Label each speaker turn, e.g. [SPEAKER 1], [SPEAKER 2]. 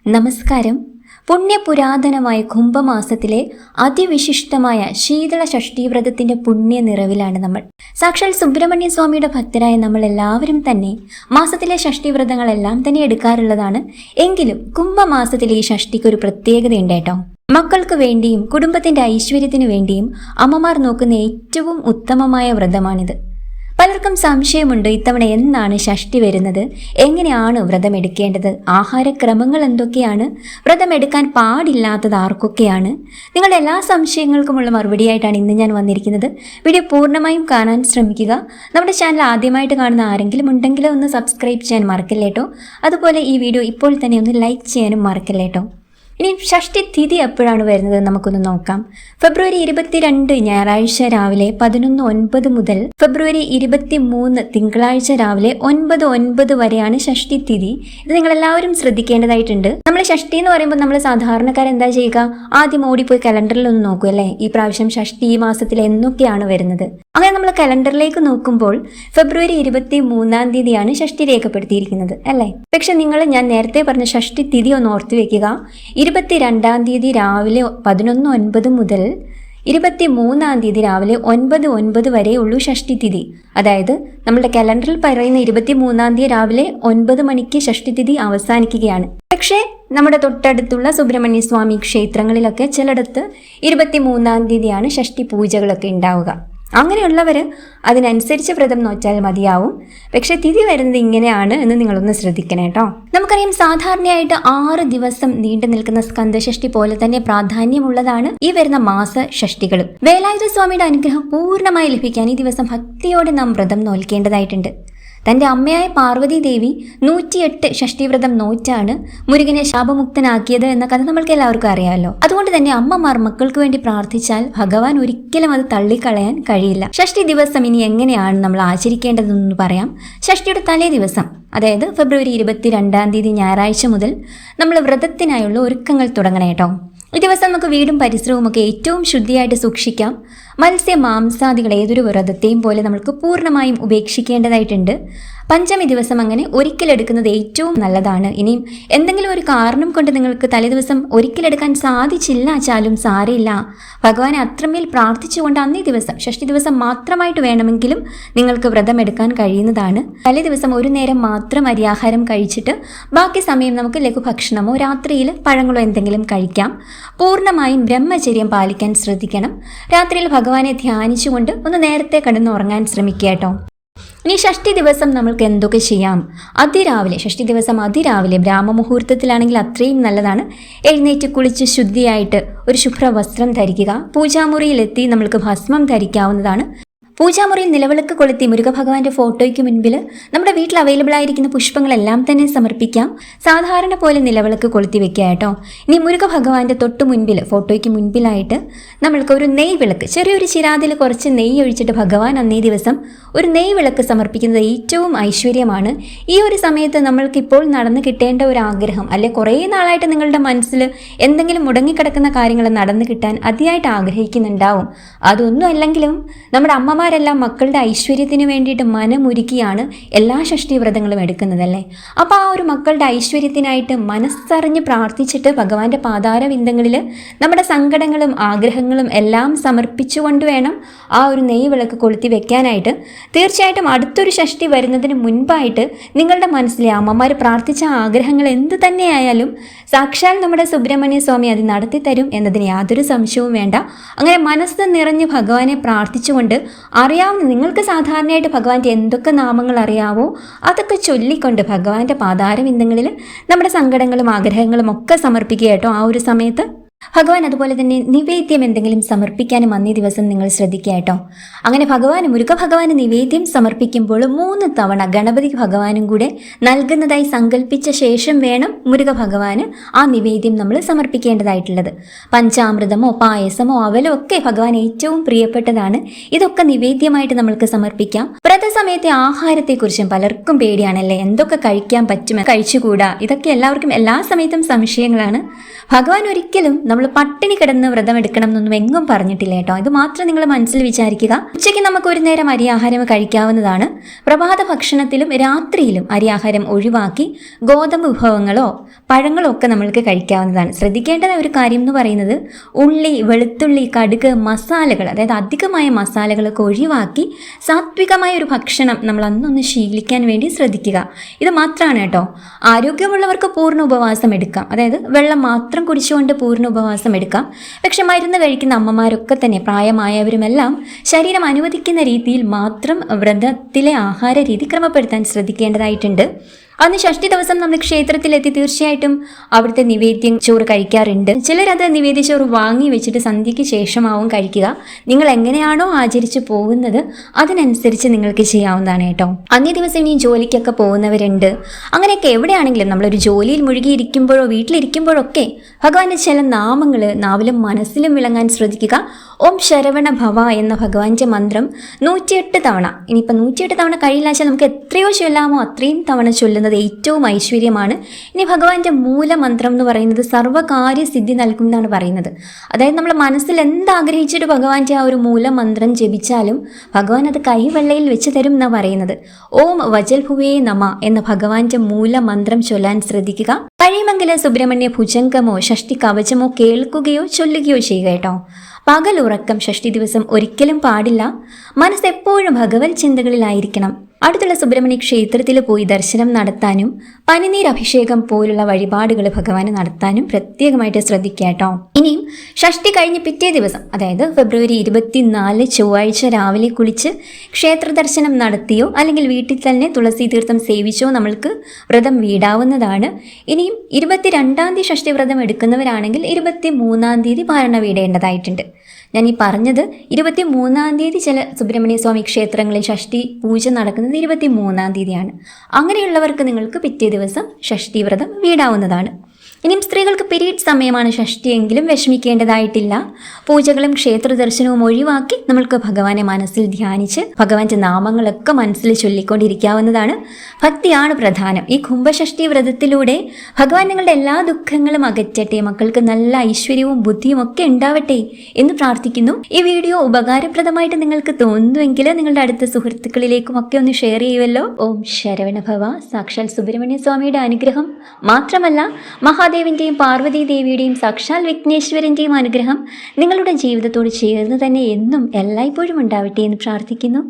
[SPEAKER 1] നമസ്കാരം. പുണ്യപുരാതനമായ കുംഭമാസത്തിലെ അതിവിശിഷ്ടമായ ശീതള ഷഷ്ഠീവ്രതത്തിന്റെ പുണ്യ നിറവിലാണ് നമ്മൾ. സാക്ഷാൽ സുബ്രഹ്മണ്യ സ്വാമിയുടെ ഭക്തരായ നമ്മൾ എല്ലാവരും തന്നെ മാസത്തിലെ ഷഷ്ഠീവ്രതങ്ങളെല്ലാം തന്നെ എടുക്കാറുള്ളതാണ്. എങ്കിലും കുംഭമാസത്തിലെ ഈ ഷഷ്ഠിക്ക് ഒരു പ്രത്യേകതയുണ്ട് കേട്ടോ. മക്കൾക്ക് വേണ്ടിയും കുടുംബത്തിന്റെ ഐശ്വര്യത്തിനു വേണ്ടിയും അമ്മമാർ നോക്കുന്ന ഏറ്റവും ഉത്തമമായ വ്രതമാണിത്. പലർക്കും സംശയമുണ്ട്, ഇത്തവണ എന്നാണ് ഷഷ്ഠി വരുന്നത്, എങ്ങനെയാണ് വ്രതം എടുക്കേണ്ടത്, ആഹാരക്രമങ്ങൾ എന്തൊക്കെയാണ്, വ്രതം എടുക്കാൻ പാടില്ലാത്തത് ആർക്കൊക്കെയാണ്. നിങ്ങളുടെ എല്ലാ സംശയങ്ങൾക്കുമുള്ള മറുപടിയായിട്ടാണ് ഇന്ന് ഞാൻ വന്നിരിക്കുന്നത്. വീഡിയോ പൂർണ്ണമായും കാണാൻ ശ്രമിക്കുക. നമ്മുടെ ചാനൽ ആദ്യമായിട്ട് കാണുന്ന ആരെങ്കിലും ഉണ്ടെങ്കിൽ ഒന്ന് സബ്സ്ക്രൈബ് ചെയ്യാൻ മറക്കല്ലേട്ടോ. അതുപോലെ ഈ വീഡിയോ ഇപ്പോൾ തന്നെ ഒന്ന് ലൈക്ക് ചെയ്യാനും മറക്കല്ലേട്ടോ. ഇനി ഷഷ്ഠി തിഥി എപ്പോഴാണ് വരുന്നത് നമുക്കൊന്ന് നോക്കാം. ഫെബ്രുവരി 22 ഞായറാഴ്ച രാവിലെ 11:09 മുതൽ ഫെബ്രുവരി 23 തിങ്കളാഴ്ച രാവിലെ 9:09 വരെയാണ് ഷഷ്ഠി തിഥി. ഇത് നിങ്ങളെല്ലാവരും ശ്രദ്ധിക്കേണ്ടതായിട്ടുണ്ട്. നമ്മൾ ഷഷ്ഠി എന്ന് പറയുമ്പോൾ നമ്മൾ സാധാരണക്കാർ എന്താ ചെയ്യുക, ആദ്യം ഓടിപ്പോയി കലണ്ടറിൽ ഒന്ന് നോക്കൂ അല്ലേ, ഈ പ്രാവശ്യം ഷഷ്ഠി ഈ മാസത്തിൽ എന്നൊക്കെയാണ് വരുന്നത്. അങ്ങനെ നമ്മൾ കലണ്ടറിലേക്ക് നോക്കുമ്പോൾ ഫെബ്രുവരി 23 തീയതിയാണ് ഷഷ്ഠി രേഖപ്പെടുത്തിയിരിക്കുന്നത് അല്ലേ. പക്ഷെ ഞാൻ നേരത്തെ പറഞ്ഞ ഷഷ്ഠി തിഥി ഒന്ന് ഓർത്തു വെക്കുക. 22 തീയതി രാവിലെ 11:09 മുതൽ 23 തീയതി രാവിലെ 9:09 വരെ ഉള്ളൂ ഷഷ്ഠി തിഥി. അതായത് നമ്മുടെ കലണ്ടറിൽ പറയുന്ന 23 തീയതി രാവിലെ 9 മണിക്ക് ഷഷ്ഠി തിഥി അവസാനിക്കുകയാണ്. പക്ഷേ നമ്മുടെ തൊട്ടടുത്തുള്ള സുബ്രഹ്മണ്യ സ്വാമി ക്ഷേത്രങ്ങളിലൊക്കെ ചിലയിടത്ത് 23 തീയതിയാണ് ഷഷ്ഠി പൂജകളൊക്കെ ഉണ്ടാവുക. അങ്ങനെയുള്ളവർ അതിനനുസരിച്ച് വ്രതം നോറ്റാൽ മതിയാവും. പക്ഷെ തിഥി വരുന്നത് ഇങ്ങനെയാണ് എന്ന് നിങ്ങളൊന്ന് ശ്രദ്ധിക്കണം കേട്ടോ. നമുക്കറിയാം, സാധാരണയായിട്ട് 6 ദിവസം നീണ്ടു നിൽക്കുന്ന സ്കന്ദഷഷ്ഠി പോലെ തന്നെ പ്രാധാന്യമുള്ളതാണ് ഈ വരുന്ന മാസ ഷഷ്ഠികളും. വേലായുധ സ്വാമിയുടെ അനുഗ്രഹം പൂർണ്ണമായി ലഭിക്കാൻ ഈ ദിവസം ഭക്തിയോടെ നാം വ്രതം നോൽക്കേണ്ടതായിട്ടുണ്ട്. തന്റെ അമ്മയായ പാർവതി ദേവി 108 ഷഷ്ഠീവ്രതം നോറ്റാണ് മുരുകനെ ശാപമുക്തനാക്കിയത് എന്ന കഥ നമ്മൾക്ക് എല്ലാവർക്കും അറിയാമല്ലോ. അതുകൊണ്ട് തന്നെ അമ്മമാർ മക്കൾക്ക് വേണ്ടി പ്രാർത്ഥിച്ചാൽ ഭഗവാൻ ഒരിക്കലും അത് തള്ളിക്കളയാൻ കഴിയില്ല. ഷഷ്ഠി ദിവസം ഇനി എങ്ങനെയാണ് നമ്മൾ ആചരിക്കേണ്ടതെന്ന് പറയാം. ഷഷ്ഠിയുടെ തലേ ദിവസം, അതായത് ഫെബ്രുവരി 22 തീയതി ഞായറാഴ്ച മുതൽ നമ്മൾ വ്രതത്തിനായുള്ള ഒരുക്കങ്ങൾ തുടങ്ങണം കേട്ടോ. ഈ ദിവസം നമുക്ക് വീടും പരിസരവും ഒക്കെ ഏറ്റവും ശുദ്ധിയായിട്ട് സൂക്ഷിക്കാം. മത്സ്യ മാംസാദികൾ ഏതൊരു വ്രതത്തെയും പോലെ നമുക്ക് പൂർണ്ണമായും ഉപേക്ഷിക്കേണ്ടതായിട്ടുണ്ട്. പഞ്ചമി ദിവസം അങ്ങനെ ഒരിക്കലെടുക്കുന്നത് ഏറ്റവും നല്ലതാണ്. ഇനിയും എന്തെങ്കിലും ഒരു കാരണം കൊണ്ട് നിങ്ങൾക്ക് തലേദിവസം ഒരിക്കലെടുക്കാൻ സാധിച്ചില്ലാച്ചാലും സാരമില്ല. ഭഗവാനെ അത്രമേൽ പ്രാർത്ഥിച്ചുകൊണ്ട് അന്നേ ദിവസം ഷഷ്ഠി ദിവസം മാത്രമായിട്ട് വേണമെങ്കിലും നിങ്ങൾക്ക് വ്രതം എടുക്കാൻ കഴിയുന്നതാണ്. തലേ ദിവസം ഒരു നേരം മാത്രം അരിയാഹാരം കഴിച്ചിട്ട് ബാക്കി സമയം നമുക്ക് ലഘുഭക്ഷണമോ രാത്രിയിൽ പഴങ്ങളോ എന്തെങ്കിലും കഴിക്കാം. പൂർണ്ണമായും ബ്രഹ്മചര്യം പാലിക്കാൻ ശ്രദ്ധിക്കണം. രാത്രിയിൽ ഭഗവാനെ ധ്യാനിച്ചുകൊണ്ട് ഒന്ന് നേരത്തെ കിടന്നുറങ്ങാൻ ശ്രമിക്കുക കേട്ടോ. ഇനി ഷഷ്ഠി ദിവസം നമ്മൾക്ക് എന്തൊക്കെ ചെയ്യാം? അതിരാവിലെ, ഷഷ്ഠി ദിവസം അതിരാവിലെ ബ്രാഹ്മമുഹൂർത്തത്തിലാണെങ്കിൽ അത്രയും നല്ലതാണ്. എഴുന്നേറ്റ് കുളിച്ച് ശുദ്ധിയായിട്ട് ഒരു ശുഭ്രവസ്ത്രം ധരിക്കുക. പൂജാമുറിയിലെത്തി നമ്മൾക്ക് ഭസ്മം ധരിക്കാവുന്നതാണ്. പൂജാമുറിയിൽ നിലവിളക്ക് കൊളുത്തി മുരുകഭഗവാന്റെ ഫോട്ടോയ്ക്ക് മുൻപിൽ നമ്മുടെ വീട്ടിൽ അവൈലബിൾ ആയിരിക്കുന്ന പുഷ്പങ്ങളെല്ലാം തന്നെ സമർപ്പിക്കാം. സാധാരണ പോലെ നിലവിളക്ക് കൊളുത്തി വെക്കുക കേട്ടോ. ഇനി മുരുകഭഗവാന്റെ തൊട്ട് മുൻപിൽ, ഫോട്ടോയ്ക്ക് മുൻപിലായിട്ട് നമ്മൾക്ക് ഒരു നെയ് വിളക്ക്, ചെറിയൊരു ചിരാതിൽ കുറച്ച് നെയ്യ് ഒഴിച്ചിട്ട് ഭഗവാൻ അന്നേ ദിവസം ഒരു നെയ് വിളക്ക് സമർപ്പിക്കുന്നത് ഏറ്റവും ഐശ്വര്യമാണ്. ഈ ഒരു സമയത്ത് നമ്മൾക്കിപ്പോൾ നടന്നു കിട്ടേണ്ട ഒരു ആഗ്രഹം, അല്ലെ കുറേ നാളായിട്ട് നിങ്ങളുടെ മനസ്സിൽ എന്തെങ്കിലും മുടങ്ങിക്കിടക്കുന്ന കാര്യങ്ങൾ നടന്നു കിട്ടാൻ അതിയായിട്ട് ആഗ്രഹിക്കുന്നുണ്ടാവും. അതൊന്നും അല്ലെങ്കിലും നമ്മുടെ അമ്മമാരെല്ലാം മക്കളുടെ ഐശ്വര്യത്തിന് വേണ്ടിയിട്ട് മനമൊരുക്കിയാണ് എല്ലാ ഷഷ്ഠി വ്രതങ്ങളും എടുക്കുന്നതല്ലേ. അപ്പോൾ ആ ഒരു മക്കളുടെ ഐശ്വര്യത്തിനായിട്ട് മനസ്സറിഞ്ഞ് പ്രാർത്ഥിച്ചിട്ട് ഭഗവാന്റെ പാതാരവിന്ദങ്ങളിൽ നമ്മുടെ സങ്കടങ്ങളും ആഗ്രഹങ്ങളും എല്ലാം സമർപ്പിച്ചുകൊണ്ട് വേണം ആ ഒരു നെയ്യ് വിളക്ക് കൊളുത്തി വെക്കാനായിട്ട്. തീർച്ചയായിട്ടും അടുത്തൊരു ഷഷ്ഠി വരുന്നതിന് മുൻപായിട്ട് നിങ്ങളുടെ മനസ്സിലെ അമ്മമാർ പ്രാർത്ഥിച്ച ആഗ്രഹങ്ങൾ എന്ത് തന്നെയായാലും സാക്ഷാൽ നമ്മുടെ സുബ്രഹ്മണ്യ സ്വാമി അത് നടത്തി തരും എന്നതിന് യാതൊരു സംശയവും വേണ്ട. അങ്ങനെ മനസ്സ് നിറഞ്ഞ് ഭഗവാനെ പ്രാർത്ഥിച്ചുകൊണ്ട് അറിയാവുന്ന, നിങ്ങൾക്ക് സാധാരണയായിട്ട് ഭഗവാന്റെ എന്തൊക്കെ നാമങ്ങൾ അറിയാവോ അതൊക്കെ ചൊല്ലിക്കൊണ്ട് ഭഗവാന്റെ പാതാരവിന്ദങ്ങളിൽ നമ്മുടെ സങ്കടങ്ങളും ആഗ്രഹങ്ങളും ഒക്കെ സമർപ്പിക്കുക കേട്ടോ ആ ഒരു സമയത്ത്. ഭഗവാൻ അതുപോലെ തന്നെ നിവേദ്യം എന്തെങ്കിലും സമർപ്പിക്കാനും അന്നേ ദിവസം നിങ്ങൾ ശ്രദ്ധിക്കുക കേട്ടോ. അങ്ങനെ മുരുകഭഗവാന് നിവേദ്യം സമർപ്പിക്കുമ്പോൾ 3 തവണ ഗണപതി ഭഗവാനും കൂടെ നൽകുന്നതായി സങ്കല്പിച്ച ശേഷം വേണം മുരുകഭഗവാന് ആ നിവേദ്യം നമ്മൾ സമർപ്പിക്കേണ്ടതായിട്ടുള്ളത്. പഞ്ചാമൃതമോ പായസമോ അവലോ ഒക്കെ ഭഗവാൻ ഏറ്റവും പ്രിയപ്പെട്ടതാണ്. ഇതൊക്കെ നിവേദ്യമായിട്ട് നമ്മൾക്ക് സമർപ്പിക്കാം. വ്രതസമയത്തെ ആഹാരത്തെക്കുറിച്ചും പലർക്കും പേടിയാണല്ലേ, എന്തൊക്കെ കഴിക്കാൻ പറ്റും, കഴിച്ചുകൂടാ, ഇതൊക്കെ എല്ലാവർക്കും എല്ലാ സമയത്തും സംശയങ്ങളാണ്. ഭഗവാൻ ഒരിക്കലും നമ്മൾ പട്ടിണി കിടന്ന് വ്രതം എടുക്കണം എന്നൊന്നും എങ്ങും പറഞ്ഞിട്ടില്ല കേട്ടോ. ഇത് മാത്രം നിങ്ങൾ മനസ്സിൽ വിചാരിക്കുക. ഉച്ചയ്ക്ക് നമുക്ക് ഒരു നേരം അരിയാഹാരം കഴിക്കാവുന്നതാണ്. പ്രഭാത ഭക്ഷണത്തിലും രാത്രിയിലും അരിയാഹാരം ഒഴിവാക്കി ഗോതമ്പ് വിഭവങ്ങളോ പഴങ്ങളോ ഒക്കെ നമ്മൾക്ക് കഴിക്കാവുന്നതാണ്. ശ്രദ്ധിക്കേണ്ട ഒരു കാര്യം എന്ന് പറയുന്നത് ഉള്ളി, വെളുത്തുള്ളി, കടുക്, മസാലകൾ, അതായത് അധികമായ മസാലകളൊക്കെ ഒഴിവാക്കി സാത്വികമായ ഒരു ഭക്ഷണം നമ്മൾ അന്നൊന്ന് ശീലിക്കാൻ വേണ്ടി ശ്രദ്ധിക്കുക. ഇത് മാത്രമാണ് കേട്ടോ. ആരോഗ്യമുള്ളവർക്ക് പൂർണ്ണ ഉപവാസം എടുക്കാം, അതായത് വെള്ളം മാത്രം കുടിച്ചുകൊണ്ട് പൂർണ്ണ ഉപവാസം എടുക്കാം. പക്ഷെ മരുന്ന് കഴിക്കുന്ന അമ്മമാരൊക്കെ തന്നെ പ്രായമായവരുമെല്ലാം ശരീരം അനുവദിക്കുന്ന രീതിയിൽ മാത്രം വ്രതത്തിലെ ആഹാര രീതി ക്രമപ്പെടുത്താൻ ശ്രദ്ധിക്കേണ്ടതായിട്ടുണ്ട്. അന്ന് ഷഷ്ടി ദിവസം നമ്മൾ ക്ഷേത്രത്തിലെത്തി തീർച്ചയായിട്ടും അവിടുത്തെ നിവേദ്യം ചോറ് കഴിക്കാറുണ്ട്. ചിലരത് നിവേദ്യ ചോറ് വാങ്ങി വെച്ചിട്ട് സന്ധ്യയ്ക്ക് ശേഷമാവും കഴിക്കുക. നിങ്ങൾ എങ്ങനെയാണോ ആചരിച്ചു പോകുന്നത് അതിനനുസരിച്ച് നിങ്ങൾക്ക് ചെയ്യാവുന്നതാണ് കേട്ടോ. അന്നേ ദിവസം ഇനി ജോലിക്കൊക്കെ പോകുന്നവരുണ്ട്. അങ്ങനെയൊക്കെ എവിടെയാണെങ്കിലും നമ്മളൊരു ജോലിയിൽ മുഴുകിയിരിക്കുമ്പോഴോ വീട്ടിലിരിക്കുമ്പോഴൊക്കെ ഭഗവാന്റെ ചില നാമങ്ങൾ നാവിലും മനസ്സിലും വിളങ്ങാൻ ശ്രദ്ധിക്കുക. ഓം ശരവണ ഭവ എന്ന ഭഗവാന്റെ മന്ത്രം 108 തവണ, ഇനിയിപ്പോൾ 108 തവണ കഴിയില്ല വെച്ചാൽ നമുക്ക് എത്രയോ ചൊല്ലാമോ അത്രയും തവണ ചൊല്ലുന്നത് ഏറ്റവും ഐശ്വര്യമാണ്. ഇനി ഭഗവാന്റെ മൂലമന്ത്രം എന്ന് പറയുന്നത് സർവ്വകാര്യ സിദ്ധി നൽകും എന്നാണ് പറയുന്നത്. അതായത് നമ്മൾ മനസ്സിൽ എന്താഗ്രഹിച്ചിട്ട് ഭഗവാന്റെ ആ ഒരു മൂലമന്ത്രം ജപിച്ചാലും ഭഗവാൻ അത് കൈവെള്ളയിൽ വെച്ച് തരും എന്നാണ് പറയുന്നത്. ഓം വജൽഭുവേ നമ എന്ന ഭഗവാന്റെ മൂലമന്ത്രം ചൊല്ലാൻ ശ്രദ്ധിക്കുക. കഴിയുമെങ്കിൽ സുബ്രഹ്മണ്യ ഭുജംഗമോ ഷഷ്ടി കവചമോ കേൾക്കുകയോ ചൊല്ലുകയോ ചെയ്യുക കേട്ടോ. പകലുറക്കം ഷഷ്ടി ദിവസം ഒരിക്കലും പാടില്ല. മനസ്സെപ്പോഴും ഭഗവത് ചിന്തകളിലായിരിക്കണം. അടുത്തുള്ള സുബ്രഹ്മണ്യ ക്ഷേത്രത്തിൽ പോയി ദർശനം നടത്താനും പനിനീരഭിഷേകം പോലുള്ള വഴിപാടുകൾ ഭഗവാന് നടത്താനും പ്രത്യേകമായിട്ട് ശ്രദ്ധിക്കുക കേട്ടോ. ഇനിയും ഷഷ്ടി കഴിഞ്ഞ് പിറ്റേ ദിവസം, അതായത് ഫെബ്രുവരി 24 ചൊവ്വാഴ്ച രാവിലെ കുളിച്ച് ക്ഷേത്ര ദർശനം നടത്തിയോ അല്ലെങ്കിൽ വീട്ടിൽ തന്നെ തുളസി തീർത്ഥം സേവിച്ചോ നമ്മൾക്ക് വ്രതം വീടാവുന്നതാണ്. ഇനിയും 22-ാം തീയതി ഷഷ്ടി വ്രതം എടുക്കുന്നവരാണെങ്കിൽ 23-ാം തീയതി പാരണ വീടേണ്ടതായിട്ടുണ്ട്. ഞാൻ ഈ പറഞ്ഞത് 23-ാം തീയതി ചില സുബ്രഹ്മണ്യ സ്വാമി ക്ഷേത്രങ്ങളിൽ ഷഷ്ടി പൂജ നടക്കുന്നത് 23-ാം തീയതിയാണ്. അങ്ങനെയുള്ളവർക്ക് നിങ്ങൾക്ക് പിറ്റേ ദിവസം ഷഷ്ടി വ്രതം വീടാവുന്നതാണ്. ഇനിയും സ്ത്രീകൾക്ക് പീരീഡ് സമയമാണ് ഷഷ്ടിയെങ്കിലും വിഷമിക്കേണ്ടതായിട്ടില്ല. പൂജകളും ക്ഷേത്ര ദർശനവും ഒഴിവാക്കി നമ്മൾക്ക് ഭഗവാനെ മനസ്സിൽ ധ്യാനിച്ച് ഭഗവാന്റെ നാമങ്ങളൊക്കെ മനസ്സിൽ ചൊല്ലിക്കൊണ്ടിരിക്കാവുന്നതാണ്. ഭക്തിയാണ് പ്രധാനം. ഈ കുംഭഷഷ്ടി വ്രതത്തിലൂടെ ഭഗവാൻ നിങ്ങളുടെ എല്ലാ ദുഃഖങ്ങളും അകറ്റട്ടെ, മക്കൾക്ക് നല്ല ഐശ്വര്യവും ബുദ്ധിയും ഒക്കെ ഉണ്ടാവട്ടെ എന്ന് പ്രാർത്ഥിക്കുന്നു. ഈ വീഡിയോ ഉപകാരപ്രദമായിട്ട് നിങ്ങൾക്ക് തോന്നുന്നുവെങ്കിൽ നിങ്ങളുടെ അടുത്ത സുഹൃത്തുക്കളിലേക്കും ഒക്കെ ഒന്ന് ഷെയർ ചെയ്യുമല്ലോ. ഓം ശരവണഭവ. സാക്ഷാൽ സുബ്രഹ്മണ്യ സ്വാമിയുടെ അനുഗ്രഹം മാത്രമല്ല മഹാദേവിന്റെയും പാർവതി ദേവിയുടെയും സാക്ഷാൽ വിഘ്നേശ്വരന്റെയും അനുഗ്രഹം നിങ്ങളുടെ ജീവിതത്തോട് ചേർന്ന് തന്നെ എന്നും എല്ലായ്പ്പോഴും ഉണ്ടാവട്ടെ എന്ന് പ്രാർത്ഥിക്കുന്നു.